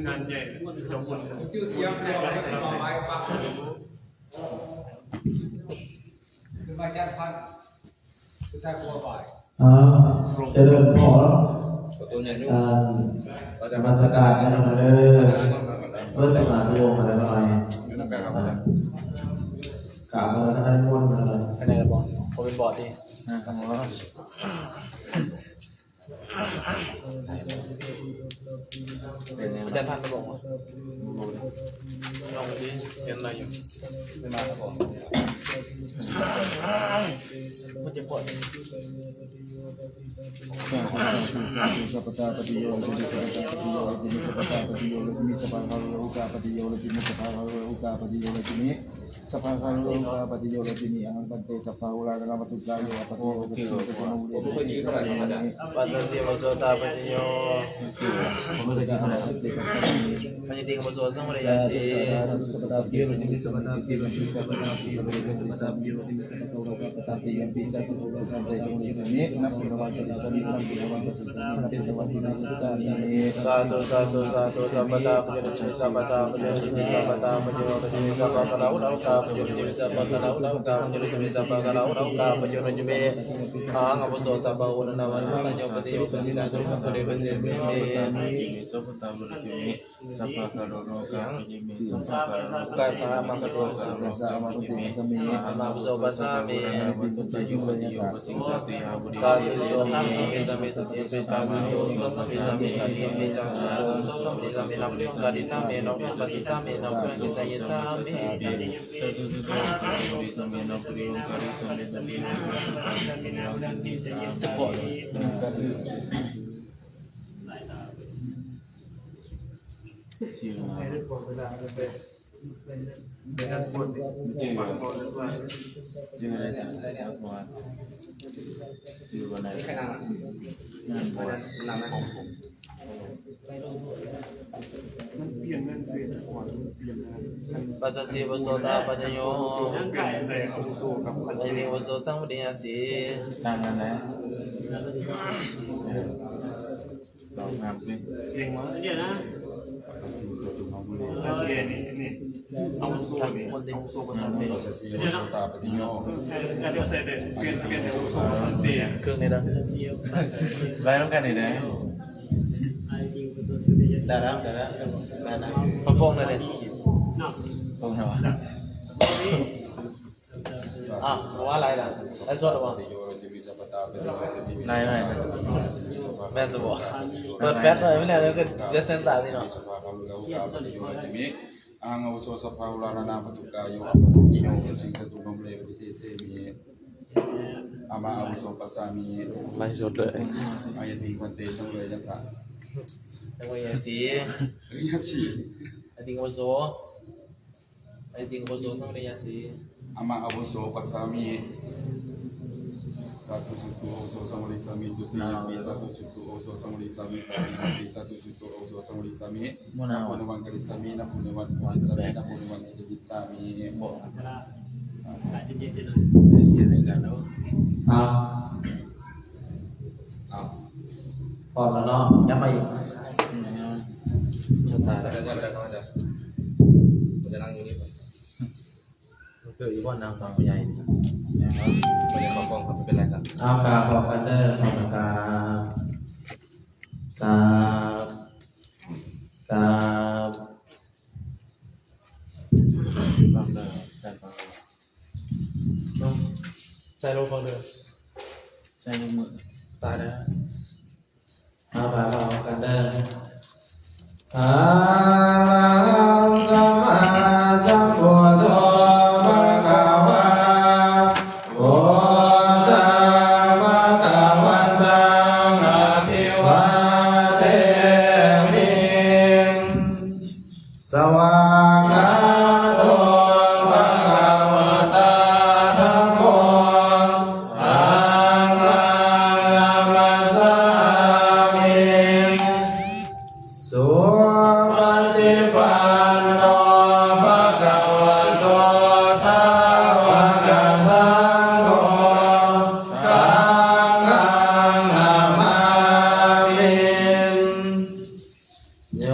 งานใหญ่จบคนชื่อเสียงต่อไปปั๊บคือมาแจ้งพันสุดท้ายกลัวบ่ายจะเดินพอมาสการกันมาเลยเมื่อมาที่วงอะไรประมาณกล่าวมาท่านมุ่นอะไรคะแนนบอลผมเป็นบอร์ดที่อาจารย์พันธ์มาบอกว่าลองดิเรียนอะไรอยู่ไม่มาครับผมมันจะปวดสัพพะปฏิโยสัพพะปฏิโยสัพพะปฏิโยสัพพะปฏิโยสัพพะปฏิโยสัพพะปฏิโยสัพพะปฏิโยอังคันเตสัพพะอุลากนาปตุกายโยปฏิโยปฏิโยปัจจัยวัจโตตาปฏิโยผมไม่เคยกินเท่าไหร่ปัจจัยติงวัจโตสังวรยาสีสัพพะปฏิโยสัพพะปฏิโยสัพพะปฏิโยสัพพะปฏิโยสัพพะปฏิโยปิสัพพะคันเตสมุนิสมินัพพุทธวัจโตสัมมินัพพุทธวัจโตสัมมินัพพุทธวัจโตสัมมิสาธุสาธุสาธุสัพพะตาปฏิโยสัพพะตาปฏิโยสัพพะตาปฏิโยสัพพะกะลาอุลากาปฏิโยสัพพะกะลาอุลากาปฏิโยสัพพะกะลาอุลากาปฏิโยจุเบอาหังอภิโสสัพพะอุณนามันปัญโยปฏิโยปฏินาสุปฏิปฏิเมสัพพะตาบุรุจิมิสัพพะกะโรโนกะปิจิมิสัพพะกะโรโน กาสามังคโตสัมสะมะปุติสมิอามาภิโสปัสสามิวัตถุจยุปฏิโยปสิงห์ติหาบุริสาธุโยหังมิสัมมิตุเตปิสามิโยสัมมิสัมมิตันมิสัมมิโสสัมมิสัมมินัมปิกาดิสัมมินัมปฏิสัมมินัมสุขิตายสัมมิตัตุสุตะสัมมิสัมมินัปริโยการิสัมมิสัมมินัมสัมมินัมติสัมมิจะปวดชื่อว่าไม่ได้ปวดเวลาเป็นการปวดชื่ออะไรนะว่าชื่อว่าอะไรงานบวชมันเปลี่ยนเงินเสียก่อนเปลี่ยนนะปัจจัยวัจโตตาปัจจโยไก่ใส่เอาสู้กับปัจจัยวัจโตสังวริยาสีตามนั้นแหละลองทำสิเองวะเนี่ยนะเรียนนี่เอาสู้นี่เอาสู้ภาษาเนี่ยนะตาปฏิโยเดี๋ยวใส่เด็เปลี่ยนเอาสู้ภาษาเสียเครื่องนี้นะไล่ต้องการไหนได้ได้แล้วพงเลยเนี่ยตรงไหนวะว่าอะไรล่ะไอ้สดหรือเปล่าไม่แม่จะบอกเปิดแฟลชเลยไม่ได้แล้วก็เซ็ตเส้นตาที่เนาะอังอุโสสัพพะอุลานาปตุกายโยปฏิโยสิงคตุนมเลปฏิเสมิอามาอุโสปัสสามิไม่สดเลยอายติคันเตสังเวยัตถะสังเวยสียะสีไอติงวัโสสังเวยสีอามาอุโสปัสสามิsatu sutu oso samuli sami tuti satu sutu oso samuli sami satu sutu oso samuli sami napunuman kali sami napunuman kuhan sami napunuman kejit samiพอแล้วเนาะยังไม่คืออีวันนางฟังใหญ่ไม่ได้ขอกองครับไม่เป็นไรครับเอากาบอกกันเด้อขอบกาฟังเลยใส่ฟังใส่ลงฟังเด้อใส่มือตายแล้วเอากาบอกกันเด้ออะระหังสัมมาสัมพุทโธสวากาโตภะคะวะตาธัมโมอะระหังนัมสสามิสุปฏิปันโนภะคะวะโตสาวกสังโฆสังฆังนามามิโย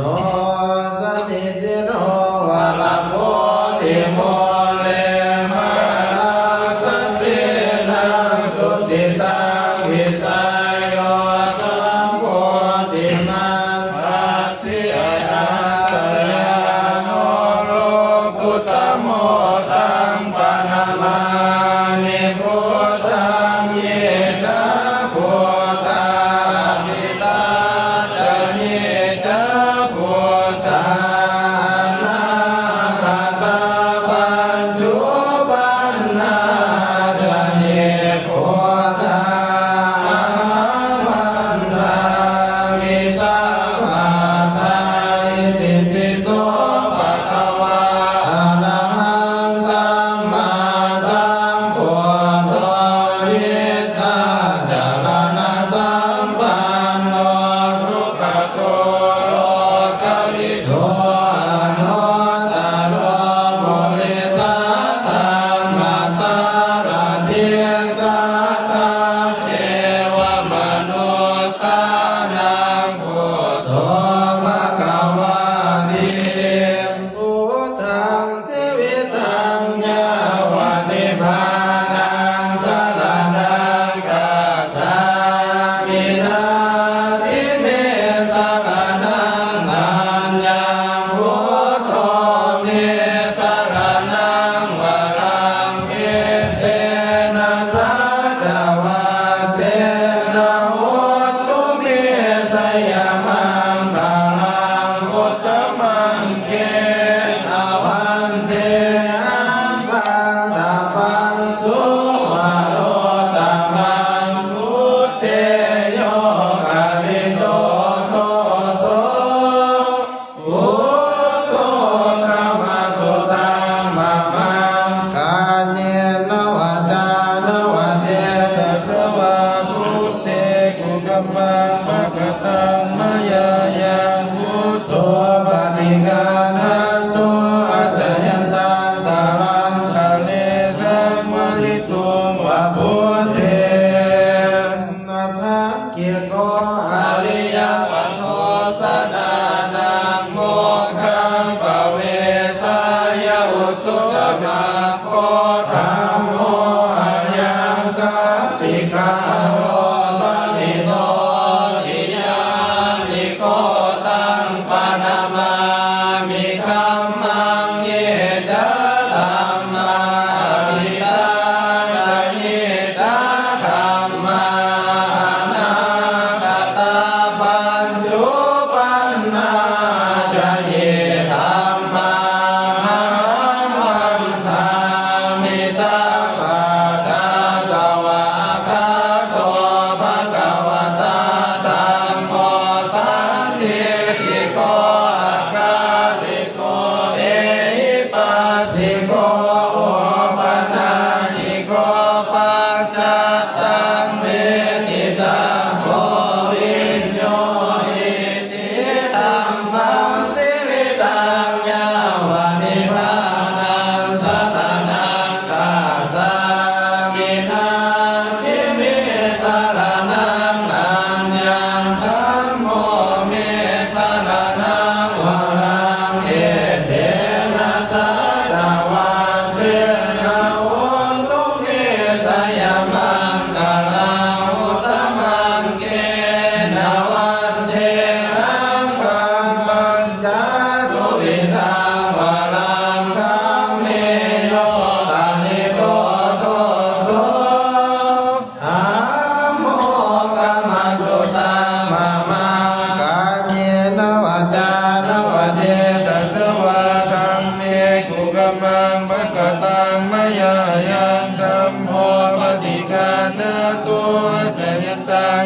เทตัสวะธัมเมกุกมังภะกตังมยายังธัมโมปฏิฆานะตัวเจยตัง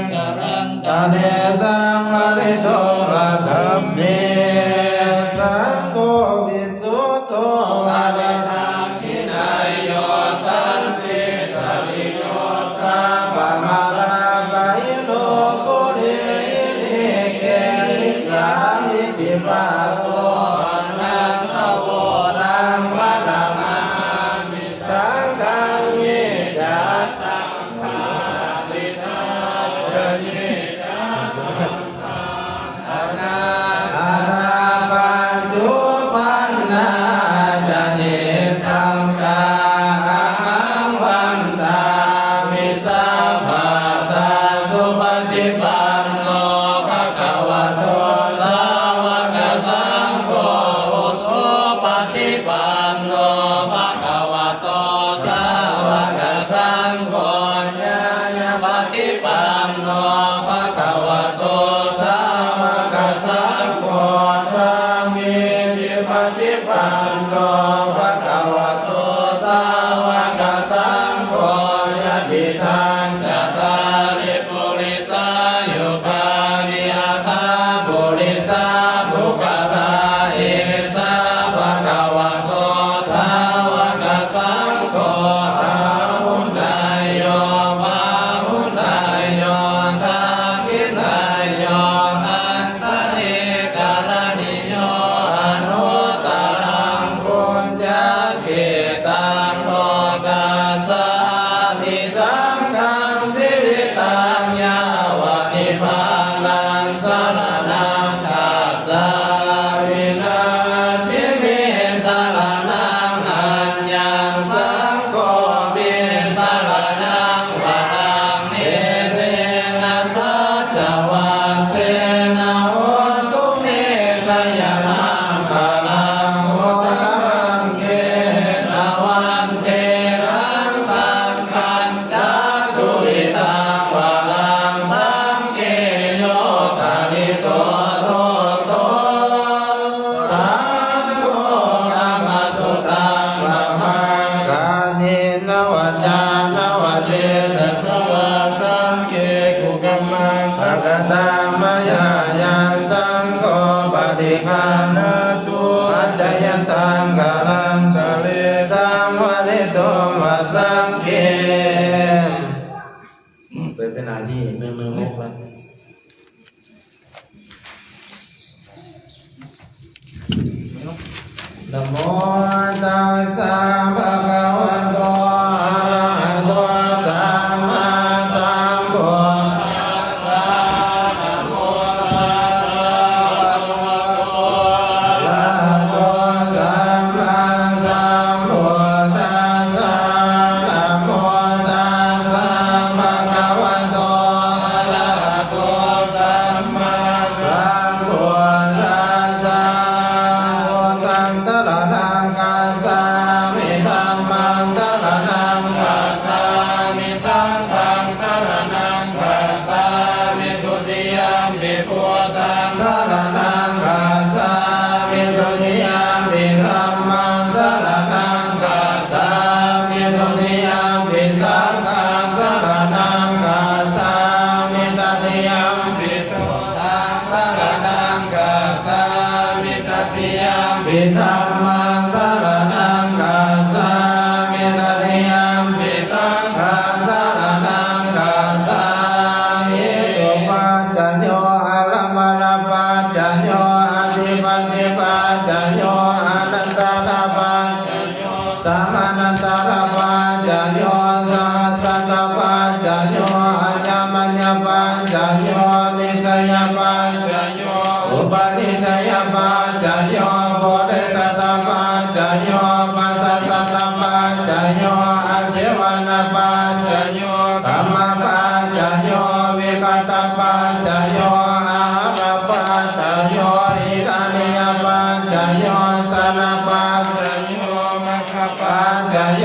ตาเนสังวริโตวะธัมเมสังโฆวิสุทโธวะเดทังขินายโยสันติกาลิโยสัพพะมาลาปะหิโลกุลิลิเกหิสามิติภาโวนัสสะโวรังวะละมามิสังฆังมิจัสสังฆาลินาเจยิจัสสังฆาอานาปัญจุปันนาจะเนสังฆาหังวันตามิสัพพะตาสุปฏิปันโนภะคะวะโตสาวกสังโฆสุปฏิปันโนภะคะวะโตสาวกสังโฆญาณปฏิปันโนภะคะวะโตสาวกสังโฆสามีจิปฏิปันโนภะคะวะโตสาวกสังโฆยะติทางจัตตาริปุริสายุคามิอาคาปุริสาภุกตาเอสาภะคะวะโตสาวกสังโฆอาหุนายโยปาหุนายโยทาคินายโยอันสนิกาลนิโยอนุตตรังปุญญาเกตังโลกาสานิสังฆังสิวิตังยาวะนิพพานังสรณังคัสสามินาทิเมสรณังอัญญังสังโฆเมสรณังวะรังเนเตนะสัจวัสเสนะโหตุเมสยนังคาลังโหตังเกนะวันเตรังสังขันจัตุริตังวะรังสังเกโยกาลิโตโทโสสังโฆธัมมสุตังธัมมังกาเนนะวัจจานะวัจเจตัสสะวะสังเกกุกัมมังภะกตามยายังสังโฆปฏิฆานะตุอัจจยันตังกาลังกะเลสังวะริโตวะสังเกเปิดเป็นหน้าที่มือมุกแล้วนะโมตัสสะภะคะวะโตอะระหะโตสัมมาสัมพุทธัสสะนะโมตัสสะภะคะวะโตอะระหะโตสัมมาสัมพุทธัสสะนะโมตัสสะภะคะวะโตอะระหะโตสัมมาสัมพุทธัสสะพุทธังสรณังคัสสามิธัมมังสรณังคัสสามิสังฆังสรณังคัสสามิทุติยมปิพุทธังสรณังคัสสามิทุติยมปิธัมมังสรณังคัสสามิทุติยมปิสังฆังสรณังคัสสามิตติยมปิพุทธังสรณังคัสสามิตติยมปิธัมมังสรณังคัสสามิตติยมปิสังฆังสรณังคัสสาหิตุปัจจโยอะระมะระปัจจโยอธิปัติปัจจโยอนันตระปัจจโยสัมมานันตระปัจจโยสัสสะปัจจโยอัญญมัญญปัจจโยนิสยปัจจโยอุปนิสยปัจจโยโพธิสัตตปัจจโยปัสสะสัตตปัจจโยอาเสวนาปัจจโยธัมมปัจจโยวิคัตตปัจจโยอาหารปัจจโยอิตานิยปัจจโยสนปัจจโยมัคคปัจจโย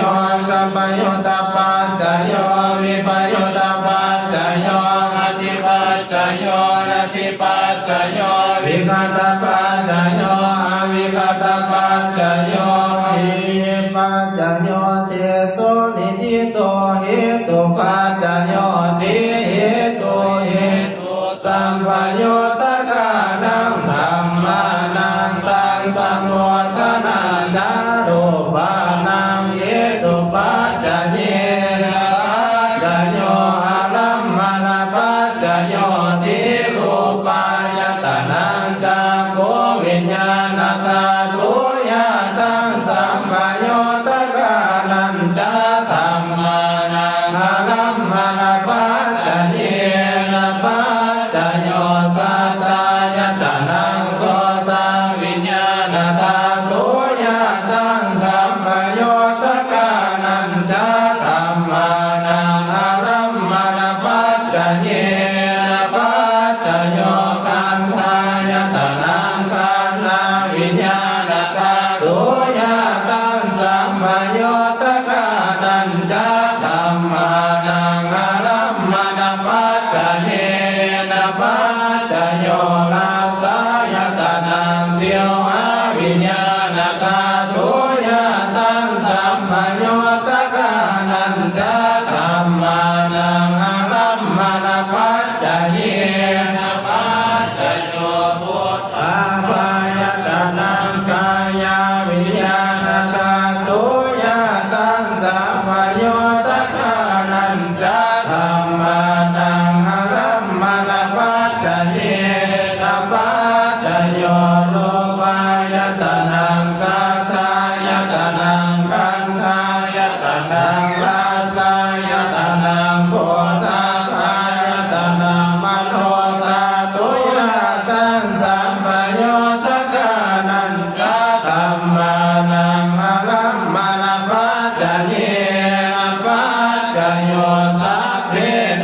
สัพพยุตตปัจจโยวิปยุตตปัจจโยอธิปัจจโยนัตถิปัจจโยวิคัตตปัจจโย นาตาตุยะตังสัมปโยตกานันจะธรรมานังอารัมมณปัจจเยนะปัจจโยสัตตายตนังโสตังวิญญาณธาตุยะตังสัมปโยตกานันจะธรรมานังอารัมมณปัจจเยนะปัจจโยคันธายตนังคันธาวิญญาณธาตุยะตังสัมปโยตกานันจะธรรมานังอารัมมณปัจจเยนะปัจจโยราสายตนังเสียวหาวิญญาณธาตุยะตังสัมปโยตกานันจะธรรมานังอารัมมณปัจจเยนะปัจจโยพุทธาภายตนังกายวิญญาณธาตุยะตังสัมปโยตกานันจะธรรมานังอารัมมณปัจจเยนะปัจจโยโลภายตนังสัทธายตนังคันธายตนังรสายตนังโพธพายตนังมโนธาตุยะตังสัมปโยตกานันจะธรรมานังอารัมมณปัจจเยนะปัจจโยสัพเพ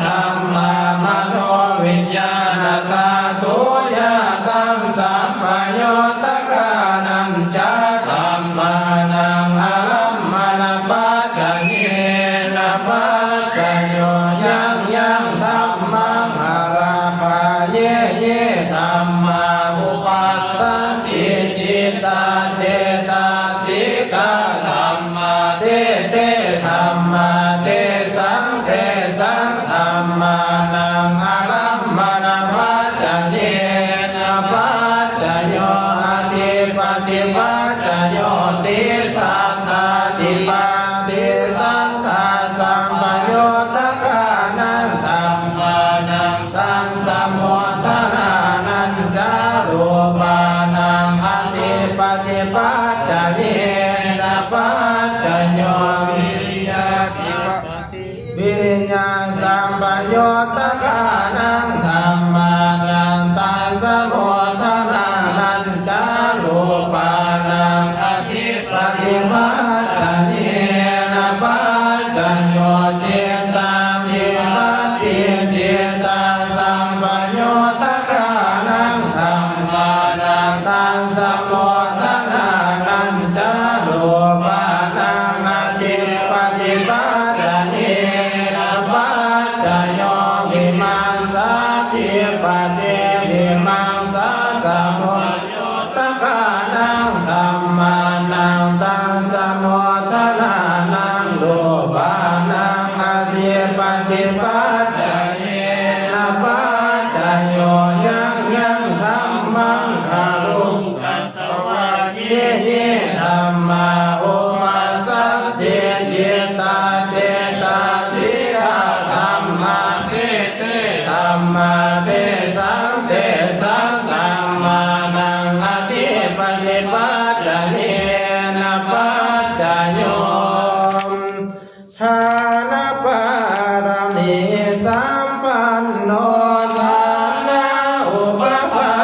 ธัมมามโนวิญญาณธาตุยะตังสัมปโยตกานันจะธรรมานังอารัมมณปัจจเยนะปัจจโยยังยังธัมมังอาราปะเยเยธัมมาอุปัสสันติจิตตาเจตาสิกาธัมมาเตเตธัมมาเตสังเตสังธัมมานังอารัมมณปัจจเยนะปัจจโยอธิปติปัจจโยติสัทธาธิปติสัทธาสัมปโยตกานันธัมมานังตังสมุทธานันจารูปานังอธิปติปัจจเยนะปัจจโยวิริยะธิปวิริยะสัมปโยตกานังธัมมานังตังสมุทธานันจารูปานังอธิปติปัจจเยนะปัจจโยเจตาภิปัสสิเจตาสัมปโยตกานังธัมมานังตังสมุทธานันจารูปานังอธิปติปัจจเยนะปัจจโยวิมังสาธิปติวิมังสาสมุทโยตกานังธัมมานังตังสมุทธานังรูปานังอธิปติปัจจเยนะปัจจโยยังยังธัมมังคารุกัตตวะเยเยธัมมาอุปัสสันติจิตตาเจตาสิกาธัมมาเตเตธัมมาเตสังเตสังธัมมานังอธิปติปัจจเยนะปัจจโยทานปารมีสัมปันโนทานาอุปปา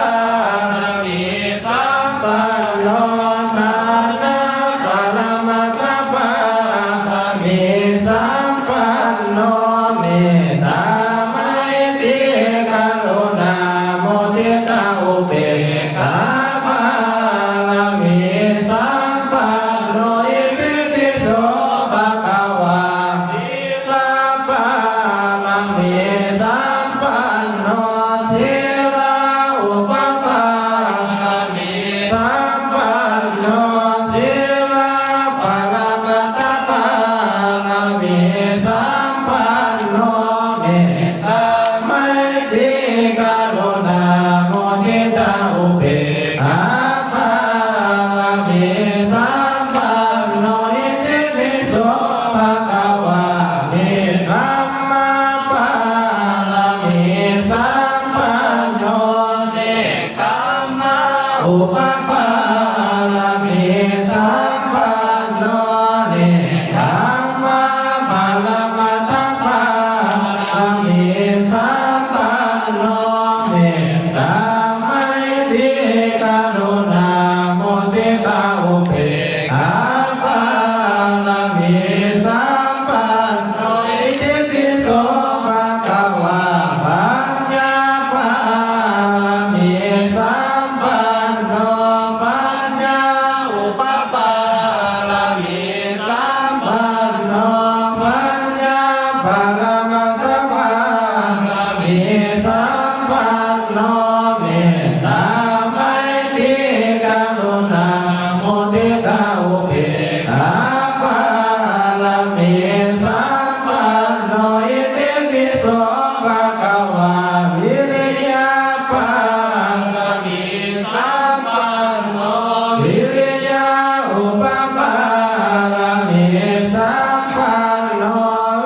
รมีสัมปันโนทานาปรมัตถปารมีสัมปันโนเมตตาไมตรีกรุณาโมทิตาอุเบกขาปารมีสัม ลามิสัมปันโนเนธัมมาปาลมัตถะปาลามิสัมปันโนเมตตาไมตรีกรุณาโมทิตาอุเบกขาปาลามิสัมปันโนอิติปิโสภะคะวะปัญญาปาลามิสัมปันโนปัญญาอุปปาลามิสัมปันโนปัญญาปาลมัตถะปาลามิสัมปันโนเมตตาไมตรีกรุณาโมทิตาอุเบกขาปาลามิสัมปันโนอิติปิโสภะคะวะวิริยะปาลามิสัมปันโนวิริยะอุปปาลามิสัมปันโน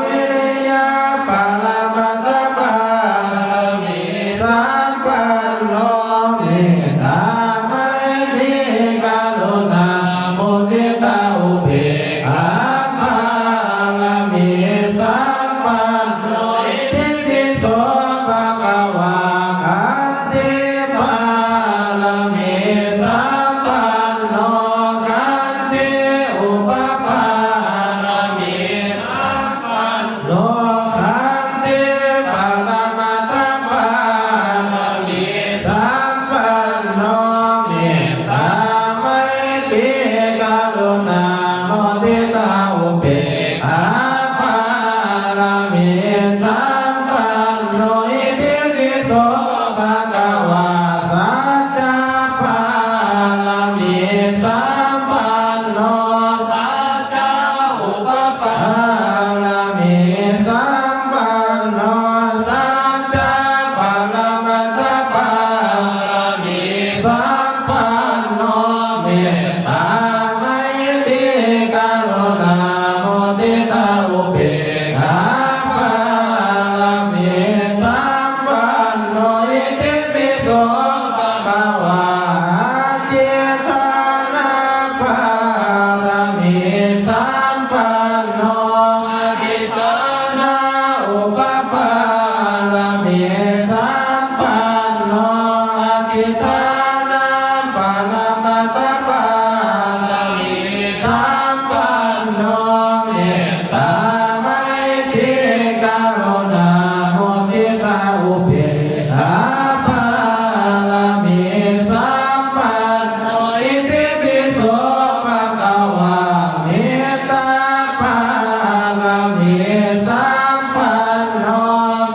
วิริยะปาลมัตถะปาลามิสัมปันโนเมตตาไมตรีกรุณาโมทิตาอุเบกขาปาลามิสัมปันโนอิติปิโสภะคะวะขันติปาลามิสัมปันโนขันติอุปปาลามิสัมปันโนขันติปาลมัตถะปาลามิสัมปันโนเมตตาไมตรีกรุณาโมทิตาอุเบกขาปาลามิสัมปันโนอิติปิโสภะคะวะสัจจะปาลามิสัมปันโนสัจจะอุปปาลามิสัมปันโนสัจจะปาลมัตถะปาลามิสัมปันโนเมตตาไมตรีกรุณาโมทิตาอุเบกขาปาลามิสัมปันโนอิติปิโสภะคะวะเจตนาปาลามิสัมปันโนอธิตานาอุปปาลามิสัมปันโนอธิตานาปาลมัตถะปาลามิสัมปันโนเมตตาไมตรีกรุณาโมทิตาอุเบกขาปาลามิสัมปันโนอิติปิโสภะคะวะเมตตาปาลามิสัมปันโน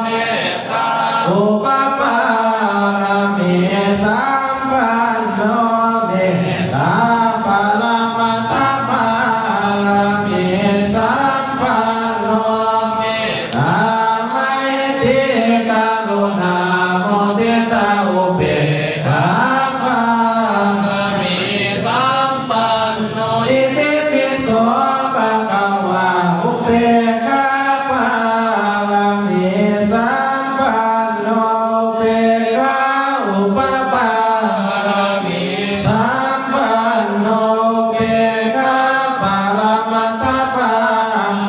เมตตาอุปปาลามิสัมปันโนเมตตาปาลมัตถะปาลามิสัมปันโนเมตตาไมตรีกรุณาโมทิตาอุเบกขาปาลามิสัมปันโนอิติปิโสภะคะวะอุเบกขาปาลามิสัมปันโนอุเบกขาอุปปาลามิสัมปันโนอุเบกขาปาลมัตถะปา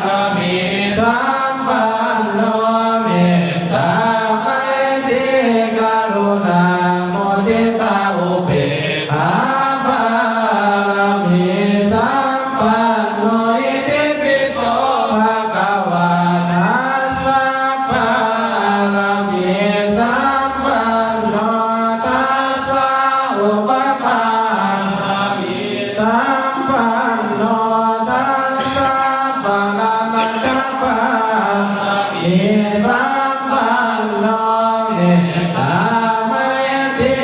ลามิสัมปันโนเมตตาไมตรีกรุณาโมทิตาอุเบกขาปาลามิสัมปันโนอิติปิโสภะคะวะทัสสะปาลามิสัมปันโนทัสสะอุปปาลามิสัมปันโนทัสสะปาลมัตถะปาลามิสัมปันโนเมตตาไมตรี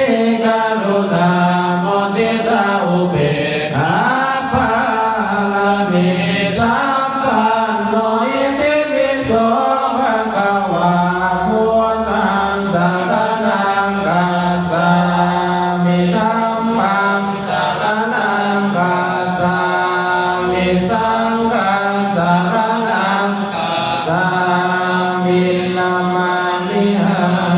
กรุณาโมทิตาอุเบกขาปาลามิสัมปันโนอิติปิโสภะคะวะพุทธังสรณังคัจฉามิธัมมังสรณังคัจฉามิสังฆังสรณังคัจฉามินามามิหัง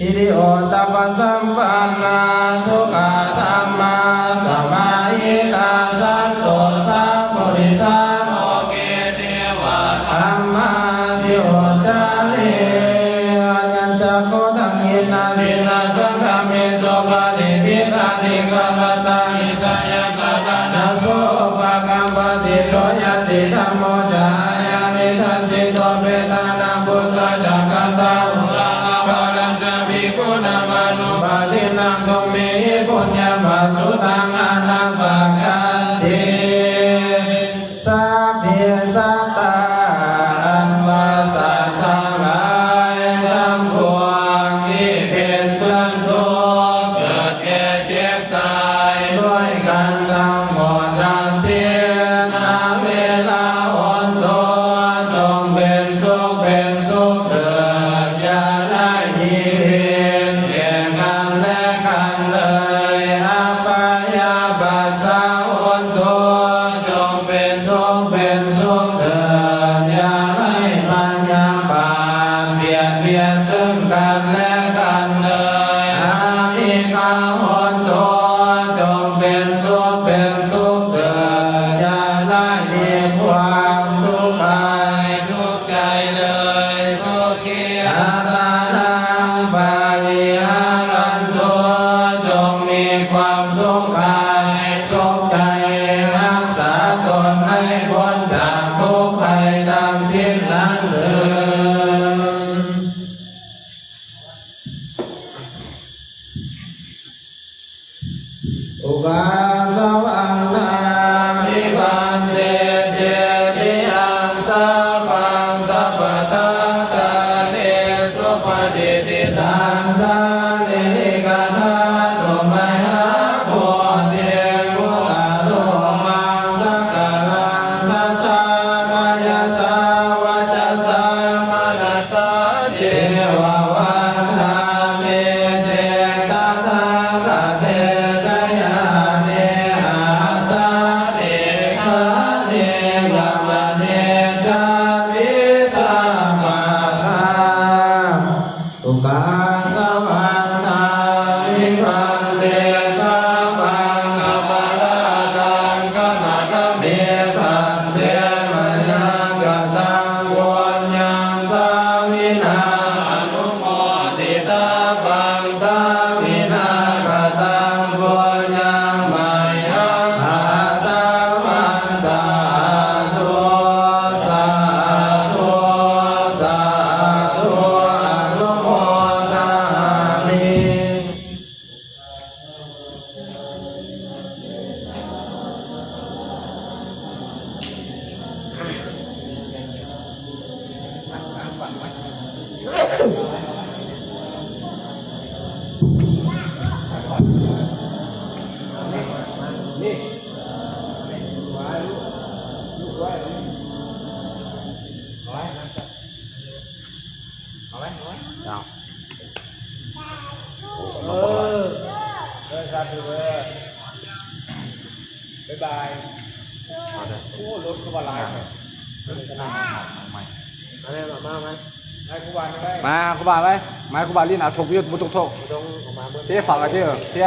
อิริโอตปะสัมปันนาสุขะธัมมา มัสสุตังอนัปปะกันติสัพเพสัตตาอันวาสัตว์ทั้งหลายทั้งปวงที่เป็นเพื่อนทุกข์เกิดแก่เจ็บตายด้วยกันทั้งหมดทั้งสิ้นณเวลาอ่อนตัวจงเป็นสุขเถิดอย่าได้มีเวรแก่กันและกันเลยอัปปายาปัสสะอ่อนตัวจงเป็นสุขเถิดอย่าให้มันยังบาปเบียดเบียนซึ่งกันและกันเลยอามิฆาอ่อนตัวจงเป็นสุขเถิดอย่าได้มีความทุกข์กายทุกข์ใจเลยทุกขีอัตตานังปาริหารันตุจงมีความสุขกายสุขใจรักษาตนให้พ้นจากทุกข์ภัยทั้งสิ้นนั้นเถิดอุบาสวังทามิพันเตเจติอังสัพพังสัพพตาตาเนสุปฏิทิตังสาลิกาธาตุมหาโพธิมุตตะโลมังสักการังสัทธามายาสาวาจาสามนัสสะเจวะวันธาเมเตตาทางกเตสยาเนหาสาเนคาเนกัมเนจามิสามาคาตุกาสวังทามิพันเตสัพพังกัปปะระตังกัมมะกะเมพันเตมะยังกตังวัญญังสามินาอนุโมทิตาปังสามินากตังวัญญังมัยยังหาตาวันสาธุสาธุสาธุอนุโมทามิ นี่ไว้ลูกไว้เอาไว้เอาไว้เอาสาธุเลยบ๊ายบายโอ้รถก็บาลายเลยอะไรมาไหมนายครูบาลไหมมาครูบาลไหมมาครูบาลลิ้นอ่ะถกยุทธบุตรถกเที่ยฝั่งอะไรเที่ย